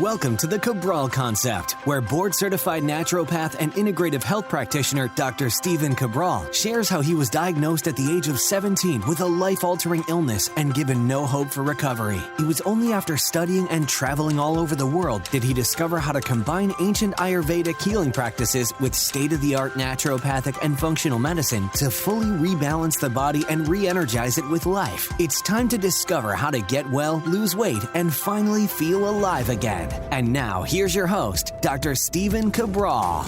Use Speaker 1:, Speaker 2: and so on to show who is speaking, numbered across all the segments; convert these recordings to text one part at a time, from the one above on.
Speaker 1: Welcome to the Cabral Concept, where board-certified naturopath and integrative health practitioner Dr. Stephen Cabral shares how he was diagnosed at the age of 17 with a life-altering illness and given no hope for recovery. It was only after studying and traveling all over the world did he discover how to combine ancient Ayurvedic healing practices with state-of-the-art naturopathic and functional medicine to fully rebalance the body and re-energize it with life. It's time to discover how to get well, lose weight, and finally feel alive again. And now, here's your host, Dr. Stephen Cabral.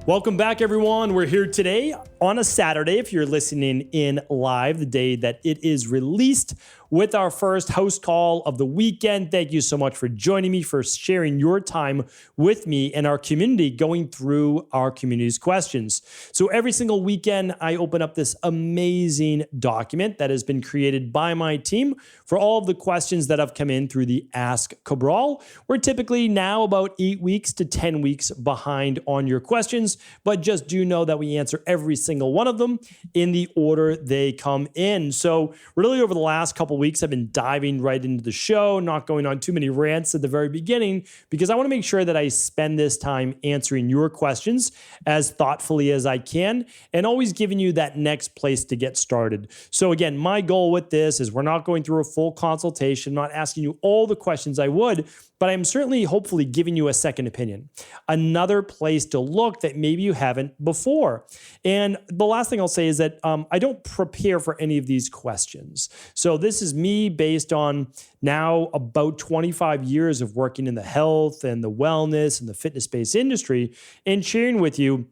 Speaker 2: Welcome back, everyone. We're here today on a Saturday, if you're listening in live, the day that it is released, with our first house call of the weekend. Thank you so much for joining me, for sharing your time with me and our community, going through our community's questions. So every single weekend, I open up this amazing document that has been created by my team for all of the questions that have come in through the Ask Cabral. We're typically now about 8 weeks to 10 weeks behind on your questions, but just do know that we answer every single one of them in the order they come in. So really over the last couple weeks, I've been diving right into the show, not going on too many rants at the very beginning, because I want to make sure that I spend this time answering your questions as thoughtfully as I can and always giving you that next place to get started. So again, my goal with this is we're not going through a full consultation, not asking you all the questions I would, but I'm certainly hopefully giving you a second opinion, another place to look that maybe you haven't before. And the last thing I'll say is that I don't prepare for any of these questions. So this is me based on now about 25 years of working in the health and the wellness and the fitness-based industry and sharing with you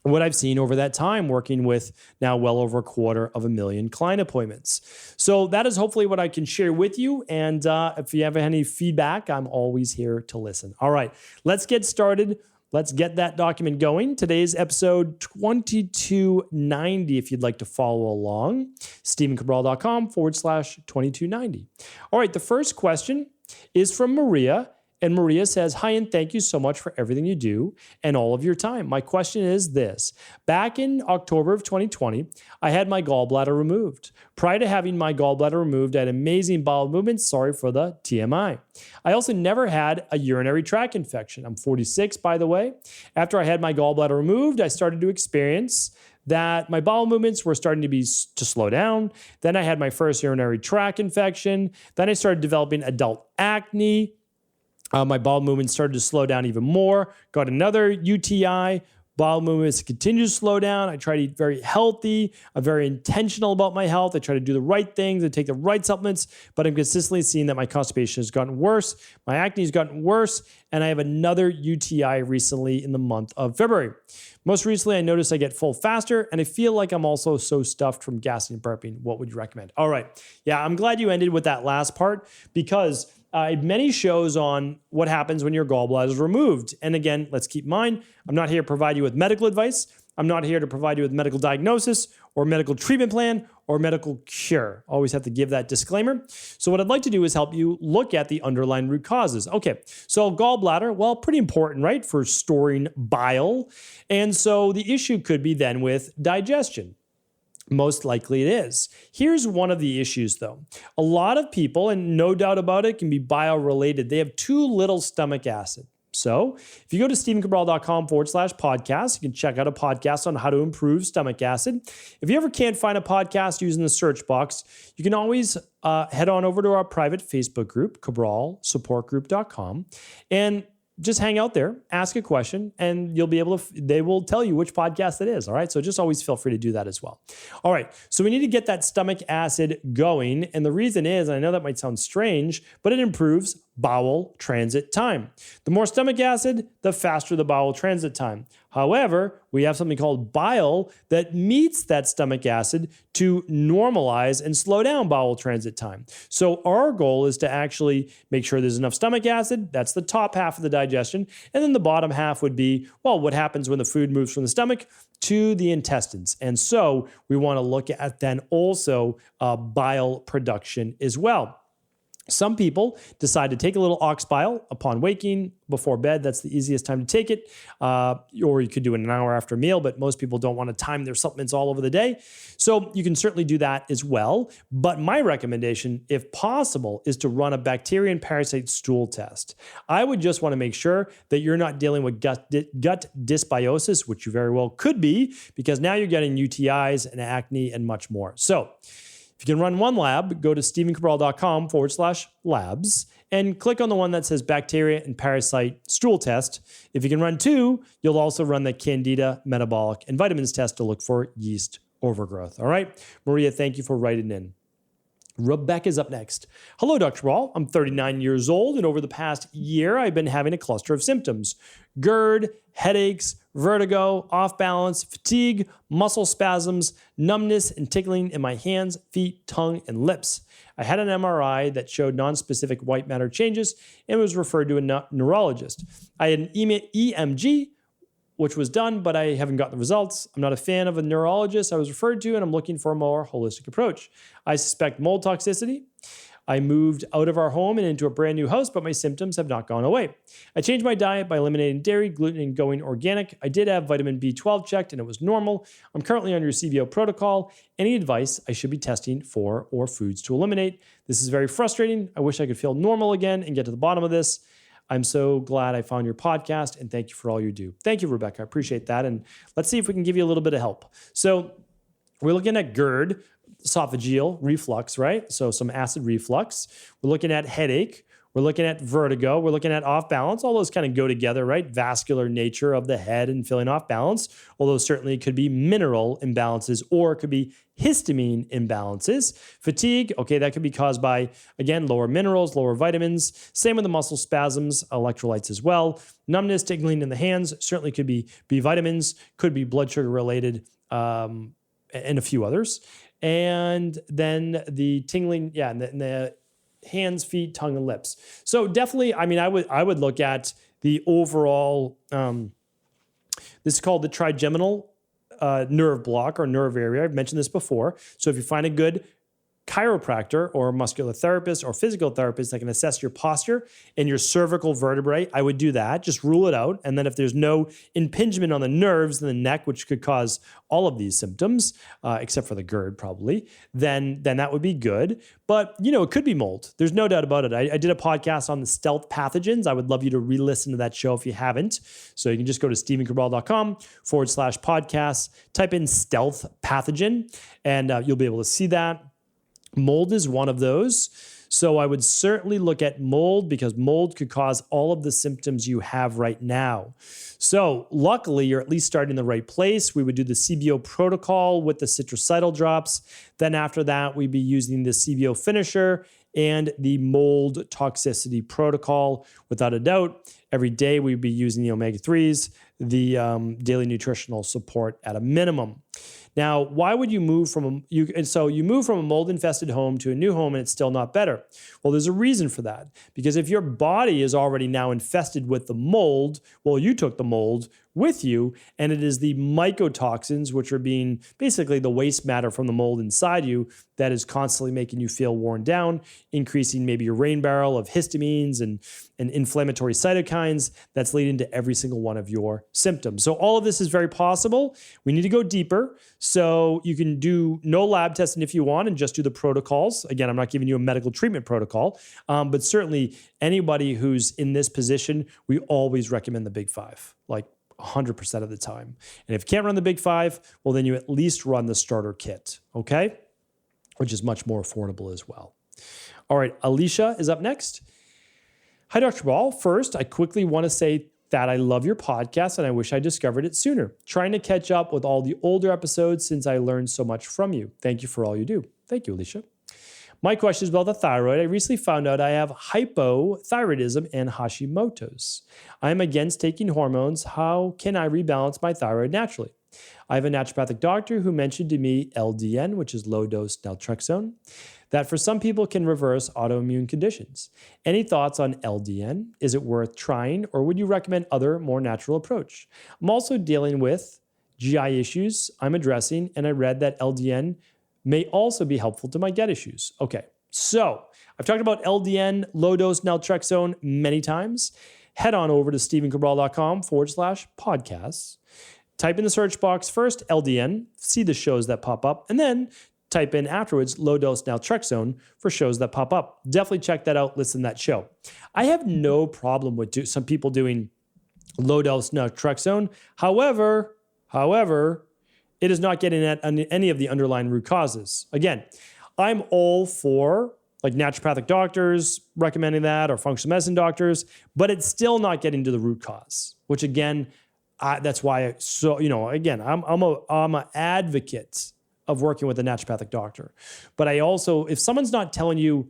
Speaker 2: what I've seen over that time, working with now well over 250,000 client appointments. So that is hopefully what I can share with you. And if you have any feedback, I'm always here to listen. All right, let's get started. Let's get that document going. Today's episode 2290, if you'd like to follow along, stephencabral.com/2290. All right, the first question is from Maria. And Maria says, hi, and thank you so much for everything you do and all of your time. My question is this. Back in October of 2020, I had my gallbladder removed. Prior to having my gallbladder removed, I had amazing bowel movements. Sorry for the TMI. I also never had a urinary tract infection. I'm 46, by the way. After I had my gallbladder removed, I started to experience that my bowel movements were starting to slow down. Then I had my first urinary tract infection. Then I started developing adult acne. My bowel movements started to slow down even more. Got another UTI. Bowel movements continue to slow down. I try to eat very healthy. I'm very intentional about my health. I try to do the right things and take the right supplements, but I'm consistently seeing that my constipation has gotten worse. My acne has gotten worse, and I have another UTI recently in the month of February. Most recently, I noticed I get full faster, and I feel like I'm also so stuffed from gassing and burping. What would you recommend? All right. Yeah, I'm glad you ended with that last part, because I have many shows on what happens when your gallbladder is removed. And again, let's keep in mind, I'm not here to provide you with medical advice. I'm not here to provide you with medical diagnosis or medical treatment plan or medical cure. Always have to give that disclaimer. So what I'd like to do is help you look at the underlying root causes. Okay, so gallbladder, well, pretty important, right, for storing bile. And so the issue could be then with digestion. Most likely it is. Here's one of the issues, though. A lot of people, and no doubt about it, can be bile-related. They have too little stomach acid. So if you go to stephencabral.com/podcast, you can check out a podcast on how to improve stomach acid. If you ever can't find a podcast using the search box, you can always head on over to our private Facebook group, cabralsupportgroup.com, and just hang out there, ask a question, and you'll be able to, they will tell you which podcast it is. All right. So just always feel free to do that as well. All right. So we need to get that stomach acid going. And the reason is, and I know that might sound strange, but it improves bowel transit time. The more stomach acid, the faster the bowel transit time. However, we have something called bile that meets that stomach acid to normalize and slow down bowel transit time. So our goal is to actually make sure there's enough stomach acid. That's the top half of the digestion. And then the bottom half would be, well, what happens when the food moves from the stomach to the intestines. And so we want to look at then also bile production as well. Some people decide to take a little ox bile upon waking before bed. That's the easiest time to take it. Or you could do it an hour after a meal, but most people don't want to time their supplements all over the day. So you can certainly do that as well. But my recommendation, if possible, is to run a bacteria and parasite stool test. I would just want to make sure that you're not dealing with gut dysbiosis, which you very well could be, because now you're getting UTIs and acne and much more. So if you can run one lab, go to stephencabral.com/labs and click on the one that says bacteria and parasite stool test. If you can run two, you'll also run the candida, metabolic, and vitamins test to look for yeast overgrowth. All right. Maria, thank you for writing in. Rebecca's up next. Hello, Dr. Cabral. I'm 39 years old, and over the past year, I've been having a cluster of symptoms: GERD, headaches, vertigo, off balance, fatigue, muscle spasms, numbness, and tickling in my hands, feet, tongue, and lips. I had an MRI that showed nonspecific white matter changes and was referred to a neurologist. I had an EMG, which was done, but I haven't gotten the results. I'm not a fan of a neurologist I was referred to, and I'm looking for a more holistic approach. I suspect mold toxicity. I moved out of our home and into a brand new house, but my symptoms have not gone away. I changed my diet by eliminating dairy, gluten, and going organic. I did have vitamin B12 checked, and it was normal. I'm currently under CBO protocol. Any advice I should be testing for or foods to eliminate? This is very frustrating. I wish I could feel normal again and get to the bottom of this. I'm so glad I found your podcast, and thank you for all you do. Thank you, Rebecca. I appreciate that. And let's see if we can give you a little bit of help. So we're looking at GERD, esophageal reflux, right? So some acid reflux. We're looking at headache. We're looking at vertigo. We're looking at off balance. All those kind of go together, right? Vascular nature of the head and feeling off balance, although certainly it could be mineral imbalances or it could be histamine imbalances. Fatigue, okay, that could be caused by, again, lower minerals, lower vitamins. Same with the muscle spasms, electrolytes as well. Numbness, tingling in the hands, certainly could be B vitamins, could be blood sugar related, and a few others. And then the tingling, and the hands, feet, tongue, and lips. So definitely, I mean, I would look at the overall, this is called the trigeminal nerve block or nerve area. I've mentioned this before. So if you find a good chiropractor or muscular therapist or physical therapist that can assess your posture and your cervical vertebrae, I would do that. Just rule it out. And then if there's no impingement on the nerves in the neck, which could cause all of these symptoms, except for the GERD probably, then that would be good. But, it could be mold. There's no doubt about it. I did a podcast on the stealth pathogens. I would love you to re-listen to that show if you haven't. So you can just go to stephencabral.com/podcast, type in stealth pathogen, and you'll be able to see that. Mold is one of those. So I would certainly look at mold because mold could cause all of the symptoms you have right now. So luckily, you're at least starting in the right place. We would do the CBO protocol with the citricidal drops. Then after that, we'd be using the CBO finisher and the mold toxicity protocol. Without a doubt, every day we'd be using the omega-3s, the daily nutritional support at a minimum. Now, why would you move from you move from a mold-infested home to a new home and it's still not better? Well, there's a reason for that. Because if your body is already now infested with the mold, well, you took the mold with you, and it is the mycotoxins, which are being basically the waste matter from the mold inside you, that is constantly making you feel worn down, increasing maybe your rain barrel of histamines and inflammatory cytokines that's leading to every single one of your symptoms. So all of this is very possible. We need to go deeper. So you can do no lab testing if you want and just do the protocols. Again, I'm not giving you a medical treatment protocol, but certainly anybody who's in this position, we always recommend the Big Five, like 100% of the time. And if you can't run the Big Five, well, then you at least run the starter kit, okay? Which is much more affordable as well. All right, Alicia is up next. Hi, Dr. Ball. First, I quickly want to say that I love your podcast and I wish I discovered it sooner. Trying to catch up with all the older episodes since I learned so much from you. Thank you for all you do. Thank you, Alicia. My question is about the thyroid. I recently found out I have hypothyroidism and Hashimoto's. I'm against taking hormones. How can I rebalance my thyroid naturally? I have a naturopathic doctor who mentioned to me LDN, which is low-dose naltrexone, that for some people can reverse autoimmune conditions. Any thoughts on LDN? Is it worth trying, or would you recommend other, more natural approach? I'm also dealing with GI issues I'm addressing, and I read that LDN may also be helpful to my gut issues. Okay, So I've talked about LDN, low-dose naltrexone many times. Head on over to stephencabral.com/podcasts. Type in the search box first LDN, see the shows that pop up, and then type in afterwards low-dose naltrexone for shows that pop up. Definitely check that out, listen to that show. I have no problem with some people doing low-dose naltrexone. However, it is not getting at any of the underlying root causes. Again, I'm all for like naturopathic doctors recommending that or functional medicine doctors, but it's still not getting to the root cause, which again, that's why. Again, I'm an advocate of working with a naturopathic doctor, but I also, if someone's not telling you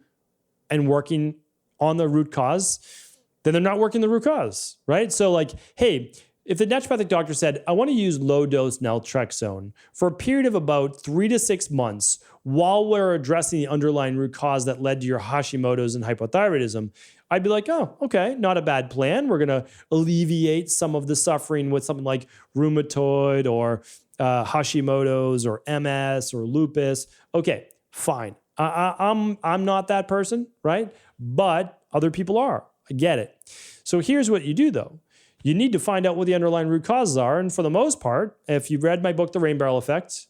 Speaker 2: and working on the root cause, then they're not working the root cause, right? So like, hey, if the naturopathic doctor said, I want to use low-dose naltrexone for a period of about 3 to 6 months while we're addressing the underlying root cause that led to your Hashimoto's and hypothyroidism, I'd be like, oh, okay, not a bad plan. We're going to alleviate some of the suffering with something like rheumatoid or Hashimoto's or MS or lupus. Okay, fine. I'm not that person, right? But other people are. I get it. So here's what you do though. You need to find out what the underlying root causes are. And for the most part, if you've read my book, The Rain Barrel Effect,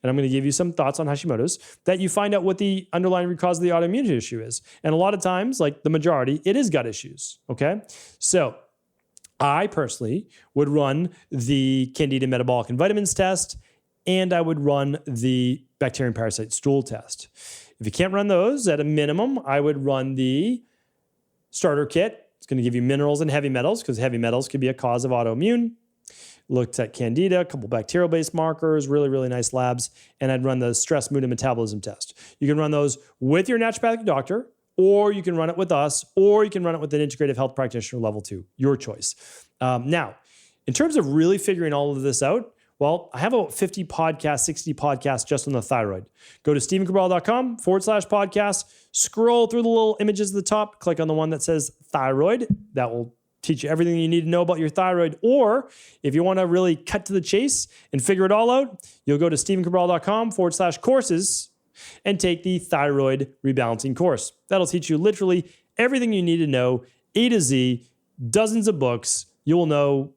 Speaker 2: and I'm going to give you some thoughts on Hashimoto's, that you find out what the underlying root cause of the autoimmune issue is. And a lot of times, like the majority, it is gut issues, okay? So I personally would run the Candida metabolic and vitamins test, and I would run the bacterium parasite stool test. If you can't run those, at a minimum, I would run the starter kit. It's going to give you minerals and heavy metals because heavy metals could be a cause of autoimmune. Looked at Candida, a couple bacterial-based markers, really, really nice labs. And I'd run the stress, mood, and metabolism test. You can run those with your naturopathic doctor, or you can run it with us, or you can run it with an integrative health practitioner level 2, your choice. Now, in terms of really figuring all of this out, well, I have about 50 podcasts, 60 podcasts just on the thyroid. Go to stephencabral.com/podcast, scroll through the little images at the top, click on the one that says thyroid. That will teach you everything you need to know about your thyroid. Or if you want to really cut to the chase and figure it all out, you'll go to stephencabral.com/courses and take the thyroid rebalancing course. That'll teach you literally everything you need to know, A to Z, dozens of books. You will know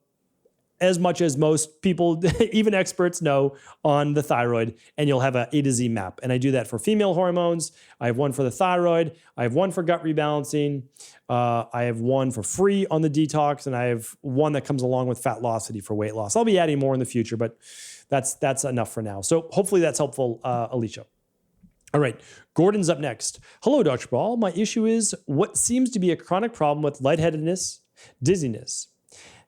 Speaker 2: as much as most people, even experts, know on the thyroid, and you'll have an A to Z map. And I do that for female hormones. I have one for the thyroid. I have one for gut rebalancing. I have one for free on the detox, and I have one that comes along with Fatlocity for weight loss. I'll be adding more in the future, but that's enough for now. So hopefully that's helpful, Alicia. All right, Gordon's up next. Hello, Dr. Ball. My issue is what seems to be a chronic problem with lightheadedness, dizziness.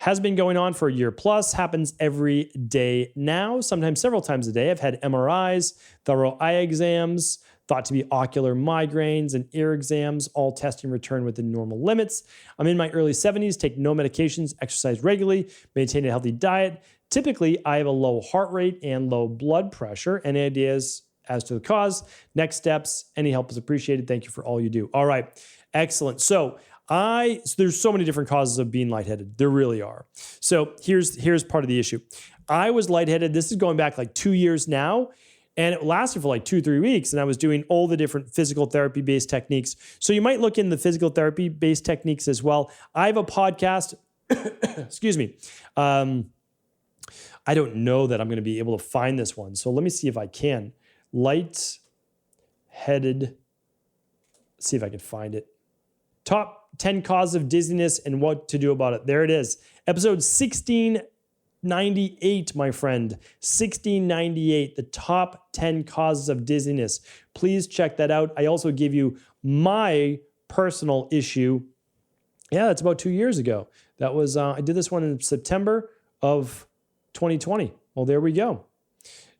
Speaker 2: Has been going on for a year plus, happens every day now, sometimes several times a day. I've had MRIs, thorough eye exams, thought to be ocular migraines and ear exams, all testing return within normal limits. I'm in my early 70s, take no medications, exercise regularly, maintain a healthy diet. Typically, I have a low heart rate and low blood pressure. Any ideas as to the cause? Next steps, any help is appreciated. Thank you for all you do. All right, excellent. So there's so many different causes of being lightheaded. There really are. So here's part of the issue. I was lightheaded. This is going back like 2 years now, and it lasted for like 2-3 weeks. And I was doing all the different physical therapy-based techniques. So you might look in the physical therapy-based techniques as well. I have a podcast. Excuse me. I don't know that I'm going to be able to find this one. So let me see if I can. Lightheaded. See if I can find it. Top 10 causes of dizziness and what to do about it. There it is. Episode 1698, my friend. 1698, the top 10 causes of dizziness. Please check that out. I also give you my personal issue. Yeah, that's about 2 years ago. That was, I did this one in September of 2020. Well, there we go.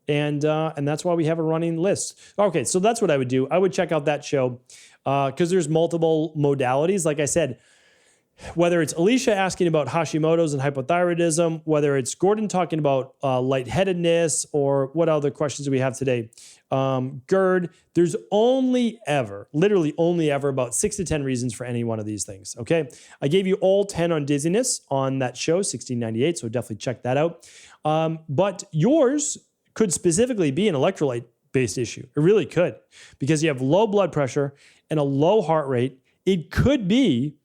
Speaker 2: And that's why we have a running list. Okay, so that's what I would do. I would check out that show because there's multiple modalities. Like I said, whether it's Alicia asking about Hashimoto's and hypothyroidism, whether it's Gordon talking about lightheadedness, or what other questions do we have today? GERD, there's literally only ever about 6 to 10 reasons for any one of these things, okay? I gave you all 10 on dizziness on that show, 1698, so definitely check that out. But yours could specifically be an electrolyte based issue. It really could, because you have low blood pressure and a low heart rate. It could be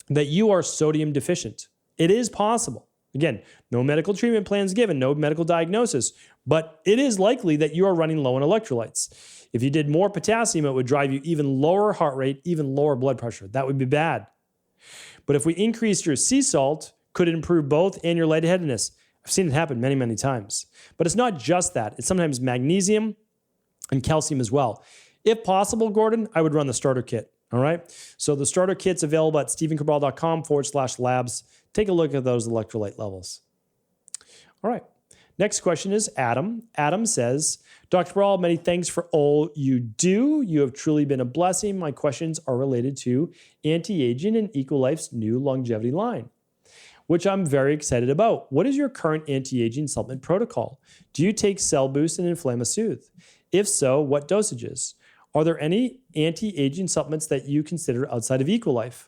Speaker 2: that you are sodium deficient. It is possible. Again, no medical treatment plans given, no medical diagnosis, but it is likely that you are running low on electrolytes. If you did more potassium, it would drive you even lower heart rate, even lower blood pressure. That would be bad. But if we increased your sea salt, could it improve both and your lightheadedness? I've seen it happen many, many times. But it's not just that. It's sometimes magnesium and calcium as well. If possible, Gordon, I would run the starter kit. All right. So the starter kit's available at stephencabral.com/labs. Take a look at those electrolyte levels. All right. Next question is Adam. Adam says, Dr. Cabral, many thanks for all you do. You have truly been a blessing. My questions are related to anti-aging and Ecolife's new longevity line, which I'm very excited about. What is your current anti-aging supplement protocol? Do you take Cell Boost and Inflammasoothe? If so, what dosages? Are there any anti-aging supplements that you consider outside of Ecolife?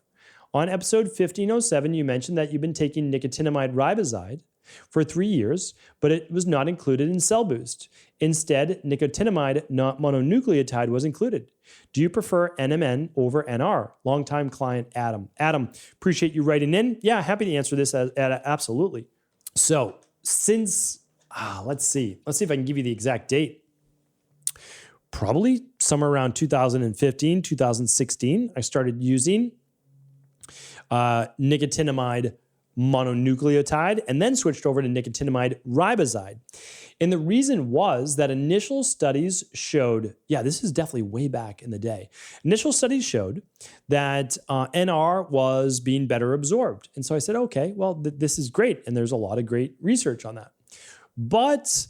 Speaker 2: On episode 1507, you mentioned that you've been taking nicotinamide riboside for 3 years, but it was not included in Cell Boost. Instead, nicotinamide mononucleotide was included. Do you prefer NMN over NR? Longtime client Adam. Adam, appreciate you writing in. Yeah, happy to answer this. Absolutely. So since, let's see if I can give you the exact date. Probably somewhere around 2015, 2016, I started using nicotinamide mononucleotide and then switched over to nicotinamide riboside. And the reason was that initial studies showed, this is definitely way back in the day. Initial studies showed that NR was being better absorbed. And so I said, okay, well, this is great. And there's a lot of great research on that. But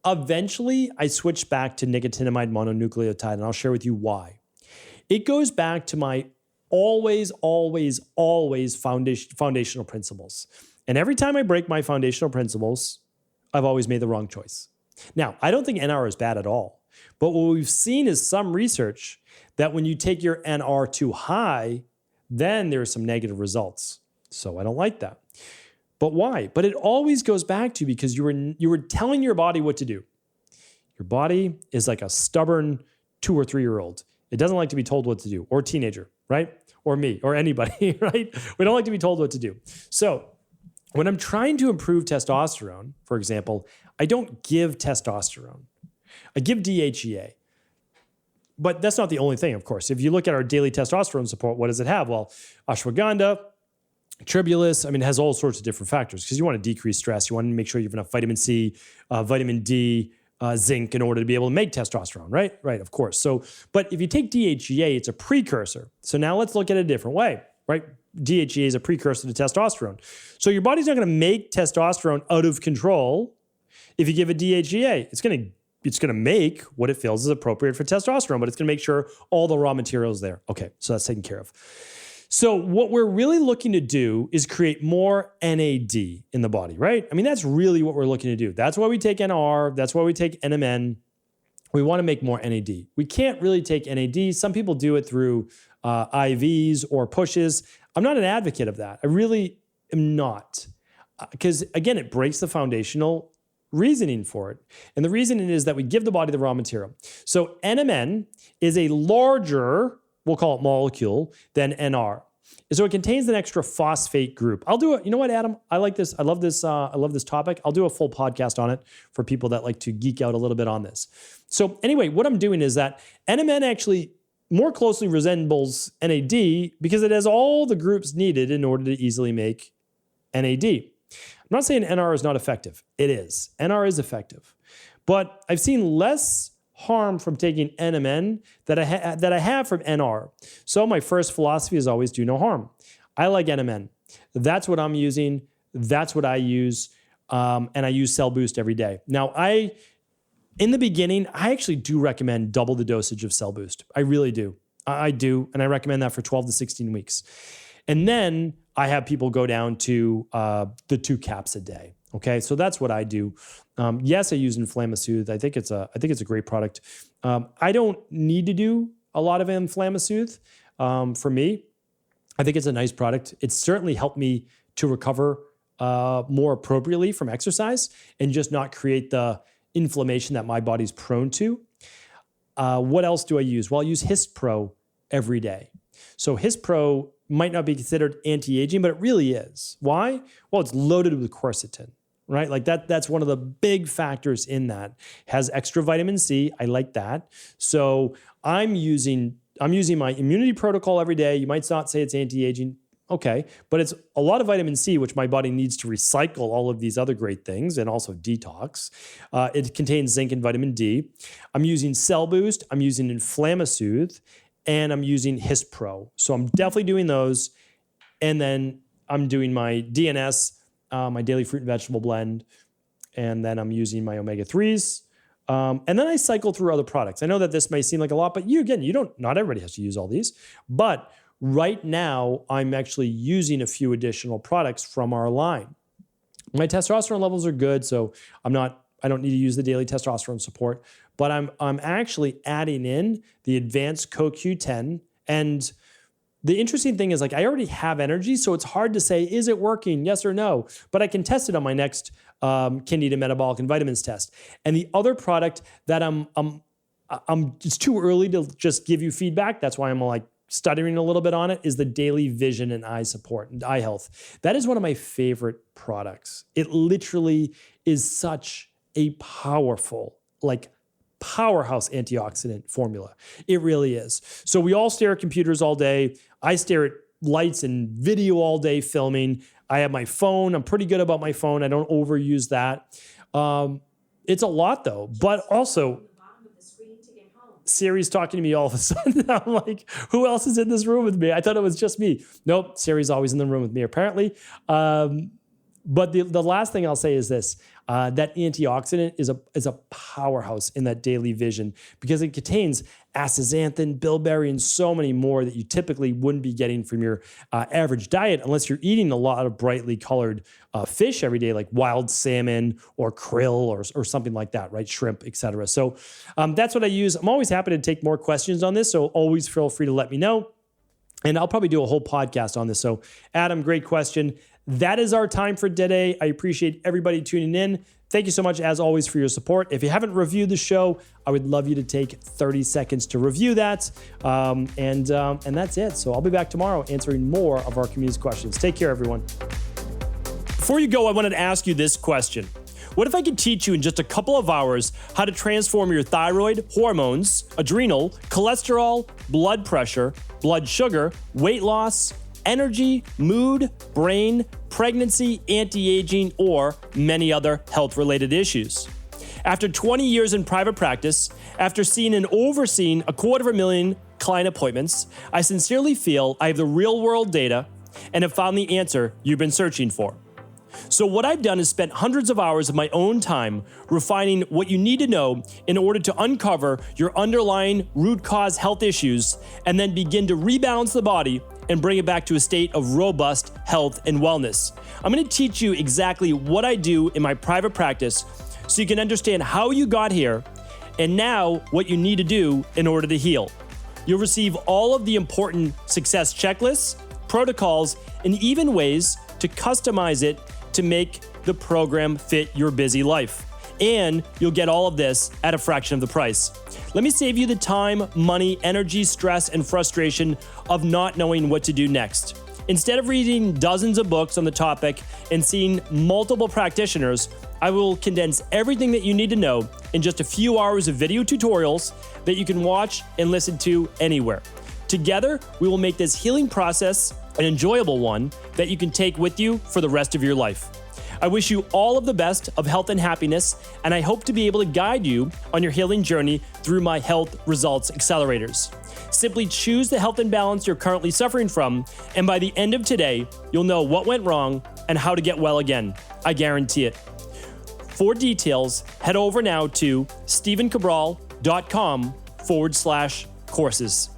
Speaker 2: eventually, I switched back to nicotinamide mononucleotide, and I'll share with you why. It goes back to my always foundational principles. And every time I break my foundational principles, I've always made the wrong choice. Now, I don't think NR is bad at all, but what we've seen is some research that when you take your NR too high, then there are some negative results. So I don't like that. But why? But it always goes back to because you were telling your body what to do. Your body is like a stubborn 2 or 3 year old. It doesn't like to be told what to do, or teenager, right? Or me, or anybody, right? We don't like to be told what to do. So when I'm trying to improve testosterone, for example, I don't give testosterone. I give DHEA. But that's not the only thing, of course. If you look at our daily testosterone support, what does it have? Well, ashwagandha, tribulus, it has all sorts of different factors because you want to decrease stress. You want to make sure you have enough vitamin C, vitamin D, zinc in order to be able to make testosterone, right? Right, of course. So, but if you take DHEA, it's a precursor. So now let's look at it a different way, right? DHEA is a precursor to testosterone. So your body's not going to make testosterone out of control if you give it DHEA. It's going to make what it feels is appropriate for testosterone, but it's going to make sure all the raw material is there. Okay, so that's taken care of. So what we're really looking to do is create more NAD in the body, right? That's really what we're looking to do. That's why we take NR. That's why we take NMN. We want to make more NAD. We can't really take NAD. Some people do it through IVs or pushes. I'm not an advocate of that. I really am not. Because again, it breaks the foundational reasoning for it. And the reasoning is that we give the body the raw material. So NMN is a larger, we'll call it molecule, than NR. So it contains an extra phosphate group. I'll do it. You know what, Adam? I like this. I love this topic. I'll do a full podcast on it for people that like to geek out a little bit on this. So anyway, what I'm doing is that NMN actually more closely resembles NAD because it has all the groups needed in order to easily make NAD. I'm not saying NR is not effective. It is. NR is effective. But I've seen less harm from taking NMN that I have from NR. So my first philosophy is always do no harm. I like NMN. That's what I'm using. That's what I use. And I use Cell Boost every day. Now, in the beginning, I actually do recommend double the dosage of Cell Boost. I really do. I do. And I recommend that for 12 to 16 weeks. And then I have people go down to the 2 caps a day. Okay, so that's what I do. Yes, I use Inflammasoothe. I think it's a great product. I don't need to do a lot of Inflammasoothe for me. I think it's a nice product. It's certainly helped me to recover more appropriately from exercise and just not create the inflammation that my body's prone to. What else do I use? Well, I use HistPro every day. So HistPro might not be considered anti-aging, but it really is. Why? Well, it's loaded with quercetin, right? Like that's one of the big factors in that. Has extra vitamin C. I like that. So I'm using my immunity protocol every day. You might not say it's anti-aging. Okay, but it's a lot of vitamin C, which my body needs to recycle all of these other great things and also detox. It contains zinc and vitamin D. I'm using Cell Boost. I'm using Inflammasoothe. And I'm using HistPro. So I'm definitely doing those. And then I'm doing my DNS, my daily fruit and vegetable blend. And then I'm using my omega-3s. And then I cycle through other products. I know that this may seem like a lot, but not everybody has to use all these. But right now, I'm actually using a few additional products from our line. My testosterone levels are good, so I don't need to use the daily testosterone support, but I'm actually adding in the advanced CoQ10. And the interesting thing is, like, I already have energy, so it's hard to say, is it working? Yes or no? But I can test it on my next Candida Metabolic and Vitamins test. And the other product that it's too early to just give you feedback. That's why I'm like stuttering a little bit on it, is the daily vision and eye support and eye health. That is one of my favorite products. It literally is such a powerful, like, powerhouse antioxidant formula. It really is. So we all stare at computers all day. I stare at lights and video all day filming. I have my phone. I'm pretty good about my phone. I don't overuse that. It's a lot though, but also Siri's talking to me all of a sudden. I'm like, who else is in this room with me? I thought it was just me. Nope, Siri's always in the room with me apparently. But the last thing I'll say is this, that antioxidant is a powerhouse in that daily vision because it contains astaxanthin, bilberry, and so many more that you typically wouldn't be getting from your average diet unless you're eating a lot of brightly colored fish every day, like wild salmon or krill or something like that, right? Shrimp, etc. So that's what I use. I'm always happy to take more questions on this, so always feel free to let me know. And I'll probably do a whole podcast on this. So Adam, great question. That is our time for today. I appreciate everybody tuning in. Thank you so much, as always, for your support. If you haven't reviewed the show, I would love you to take 30 seconds to review that. And that's it. So I'll be back tomorrow answering more of our community's questions. Take care, everyone. Before you go, I wanted to ask you this question. What if I could teach you in just a couple of hours how to transform your thyroid, hormones, adrenal, cholesterol, blood pressure, blood sugar, weight loss, energy, mood, brain, pregnancy, anti-aging, or many other health-related issues? After 20 years in private practice, after seeing and overseeing 250,000 client appointments, I sincerely feel I have the real-world data and have found the answer you've been searching for. So what I've done is spent hundreds of hours of my own time refining what you need to know in order to uncover your underlying root cause health issues and then begin to rebalance the body and bring it back to a state of robust health and wellness. I'm going to teach you exactly what I do in my private practice so you can understand how you got here and now what you need to do in order to heal. You'll receive all of the important success checklists, protocols, and even ways to customize it to make the program fit your busy life. And you'll get all of this at a fraction of the price. Let me save you the time, money, energy, stress, and frustration of not knowing what to do next. Instead of reading dozens of books on the topic and seeing multiple practitioners, I will condense everything that you need to know in just a few hours of video tutorials that you can watch and listen to anywhere. Together, we will make this healing process an enjoyable one that you can take with you for the rest of your life. I wish you all of the best of health and happiness, and I hope to be able to guide you on your healing journey through my Health Results Accelerators. Simply choose the health imbalance you're currently suffering from, and by the end of today, you'll know what went wrong and how to get well again. I guarantee it. For details, head over now to stephencabral.com/courses.